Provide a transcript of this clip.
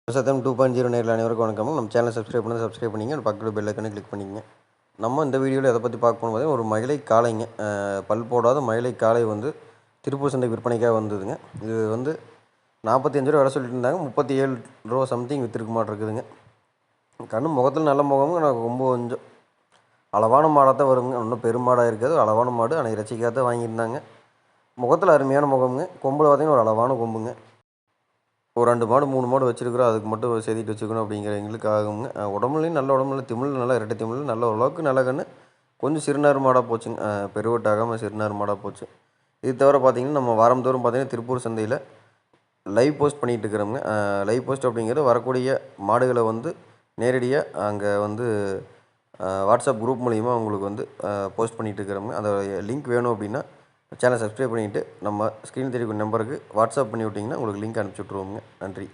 சத்தம் 2.0 நேரில் அனைவருக்கும் வணக்கம். நம்ம சேனலை சப்ஸ்கிரைப் பண்ணிங்க. பக்கத்தில் பெல் ஐக்கனை கிளிக் பண்ணிக்கங்க. நம்ம இந்த வீடியோவில் எதை பற்றி பார்க்க போகணும் பார்த்தீங்கன்னா, ஒரு மயிலை காளைங்க. பல் போடாத மயிலை காளை வந்து திருப்பூர் சந்தைக்கு விற்பனைக்காக வந்ததுங்க. இது வந்து ரூ. 45 விலை சொல்லிட்டு இருந்தாங்க. ரூ. 37 சம்திங் விற்றுருக்கு மாட்டிருக்குதுங்க. கண்ணு முகத்தில் நல்ல முகமும், எனக்கு ரொம்ப கொஞ்சம் அளவான மாடாக தான் வருங்க. இன்னும் பெருமாடாக இருக்காது, அளவான மாடு. ஆனால் இறைச்சிக்காக தான் வாங்கியிருந்தாங்க. முகத்தில் அருமையான முகமுங்க. கொம்பில் பார்த்திங்கன்னா ஒரு அளவான கொம்புங்க. ஒரு 2 மாடு 3 மாடு வச்சுருக்குறோம். அதுக்கு மட்டும் சேர்த்திட்டு வச்சுக்கணும் அப்படிங்கிறவங்களுக்கு ஆகுங்க. உடம்புலையும் நல்ல உடம்புல திமிழ் நல்லா இரட்டை திமிழ் நல்ல ஓரளவுக்கு நல்ல கன்று. கொஞ்சம் சிறுநார் மாடாக போச்சுங்க. பெருவட்டாகாமல் சிறுநார் மாடாக போச்சு. இது தவிர பார்த்திங்கன்னா, நம்ம வாரந்தோறும் பார்த்திங்கன்னா திருப்பூர் சந்தையில் லைவ் போஸ்ட் பண்ணிகிட்டு இருக்கிறோங்க. லைவ் போஸ்ட் அப்படிங்கிறது வரக்கூடிய மாடுகளை வந்து நேரடியாக அங்கே வந்து வாட்ஸ்அப் குரூப் மூலிமா உங்களுக்கு வந்து போஸ்ட் பண்ணிகிட்டு இருக்கிறோங்க. அந்த லிங்க் வேணும் அப்படின்னா சேனலை சப்ஸ்கிரைப் பண்ணிவிட்டு நம்ம ஸ்க்ரீன் தெரியும் நம்பருக்கு வாட்ஸ்அப் பண்ணி விட்டிங்கன்னா உங்களுக்கு லிங்க் அனுப்பிச்சி விட்ருவோங்க. நன்றி.